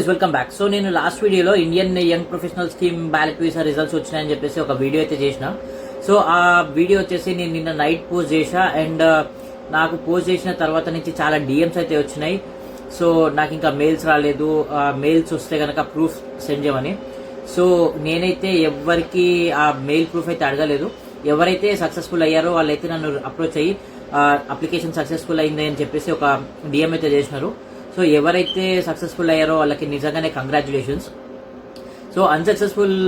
Guys welcome back. So నేను last వీడియోలో Indian young professional scheme ballot visa results వచ్చినాయని చెప్పేసి ఒక వీడియో అయితే చేసిన. సో ఆ వీడియో వచ్చేసి నేను నిన్న నైట్ పోస్ట్ చేసా అండ్ నాకు పోస్ట్ చేసిన తర్వాత నుంచి చాలా డిఎమ్స్ అయితే వచ్చినాయి. సో నాకు ఇంకా మెయిల్స్ రాలేదు, మెయిల్స్ వస్తే కనుక ప్రూఫ్ సెండ్ చేయమని. సో నేనైతే ఎవరికి ఆ మెయిల్ ప్రూఫ్ అయితే అడగలేదు. ఎవరైతే సక్సెస్ఫుల్ అయ్యారో వాళ్ళైతే నన్ను అప్రోచ్ అయ్యి అప్లికేషన్ సక్సెస్ఫుల్ అయింది అని చెప్పేసి ఒక డిఎం అయితే చేసినారు. సో ఎవరైతే సక్సెస్ఫుల్ అయ్యారో వాళ్ళకి నిజంగానే కంగ్రాచులేషన్స్. సో అన్సక్సెస్ఫుల్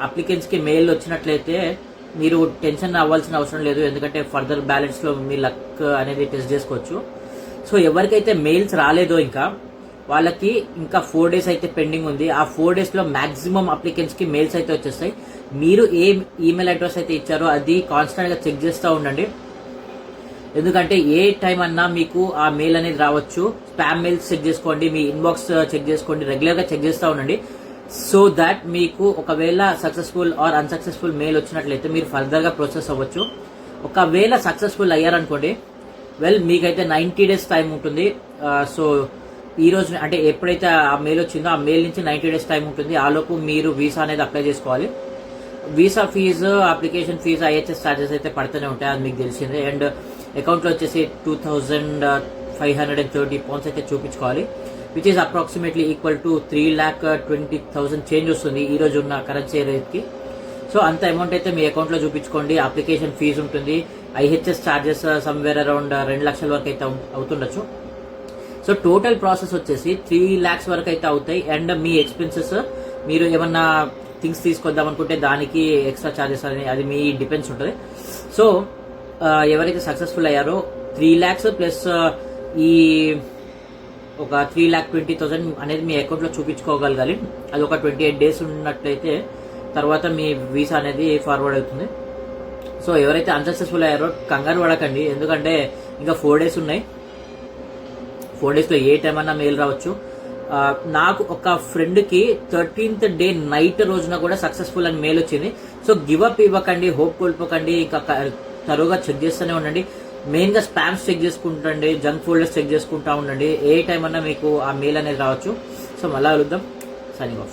అప్లికెంట్స్ కి మెయిల్ వచ్చినట్లయితే మీరు టెన్షన్ అవ్వాల్సిన అవసరం లేదు, ఎందుకంటే ఫర్దర్ బ్యాలెట్స్ లో మీ లక్ అనేది టెస్ట్ చేసుకోవచ్చు. సో ఎవరికైతే మెయిల్స్ రాలేదో ఇంకా వాళ్ళకి ఇంకా 4 days అయితే పెండింగ్ ఉంది. ఆ 4 days లో మాక్సిమం అప్లికెంట్స్ కి మెయిల్స్ అయితే వచ్చేస్తాయి. మీరు ఏ ఈమెయిల్ అడ్రస్ అయితే ఇచ్చారో అది కాన్స్టెంట్ గా చెక్ చేస్తూ ఉండండి, ఎందుకంటే ఏ టైం అన్నా మీకు ఆ మెయిల్ అనేది రావచ్చు. స్పామ్ మెయిల్స్ చెక్ చేసుకోండి, మీ ఇన్బాక్స్ చెక్ చేసుకోండి, రెగ్యులర్ గా చెక్ చేస్తూ ఉండండి. సో దాట్ మీకు ఒకవేళ సక్సెస్ఫుల్ ఆర్ అన్సక్సెస్ఫుల్ మెయిల్ వచ్చినట్లయితే మీరు ఫర్దర్ గా ప్రాసెస్ అవ్వచ్చు. ఒకవేళ సక్సెస్ఫుల్ అయ్యారనుకోండి, మీకైతే 90 days టైం ఉంటుంది. సో ఈ రోజు అంటే ఎప్పుడైతే ఆ మెయిల్ వచ్చిందో ఆ మెయిల్ నుంచి 90 days టైం ఉంటుంది. ఆలోపు మీరు వీసా అనేది అప్లై చేసుకోవాలి. Visa fee, application fee, IHS charges అయితే పడుతూనే ఉంటాయి, అది మీకు తెలిసిందే. అండ్ అకౌంట్ లో వచ్చేసి 2530 pounds అయితే చూపించుకోవాలి, which is approximately equal to 3,20,000 change వస్తుంది ఈ రోజు ఉన్న కరెన్సీ రేట్ కి. సో అంత అమౌంట్ అయితే మీ అకౌంట్ లో చూపించుకోండి. అప్లికేషన్ ఫీజు ఉంటుంది, ఐహెచ్ఎస్ ఛార్జెస్ సమ్వేర్ అరౌండ్ 2 లక్షల వరకు అయితే అవుతుండొచ్చు. సో టోటల్ ప్రాసెస్ వచ్చేసి 3 lakhs వరకు అయితే అవుతాయి. అండ్ మీ ఎక్స్పెన్సెస్, మీరు ఏమన్నా థింగ్స్ తీసుకొద్దాం అనుకుంటే దానికి ఎక్స్ట్రా ఛార్జెస్ అని అది మీ డిపెండ్స్ ఉంటుంది. సో ఎవరైతే సక్సెస్ఫుల్ అయ్యారో 3 lakhs ప్లస్ ఈ ఒక 3,20,000 అనేది మీ అకౌంట్ లో చూపించుకోగలగాలి. అది ఒక 28 days ఉన్నట్లయితే తర్వాత మీ వీసా అనేది ఫార్వర్డ్ అవుతుంది. సో ఎవరైతే అన్సక్సెస్ఫుల్ అయ్యారో కంగారు పడకండి, ఎందుకంటే ఇంకా 4 days ఉన్నాయి. 4 days లో ఏ టైం అన్నా మెయిల్ రావచ్చు. నాకు ఒక ఫ్రెండ్ కి 13th day నైట్ రోజున కూడా సక్సెస్ఫుల్ అని మెయిల్ వచ్చింది. సో గివ్ అప్ ఇవ్వకండి, హోప్ కోల్పోకండి, ఇంకా తరువుగా చెక్ చేస్తూనే ఉండండి. మెయిన్ గా స్పామ్స్ చెక్ చేసుకుంటండి, జంక్ ఫోల్డర్స్ చెక్ చేసుకుంటా ఉండండి. ఏ టైం అన్నా మీకు ఆ మెయిల్ అనేది రావచ్చు. సో మళ్ళా కలుద్దాం. Signing off.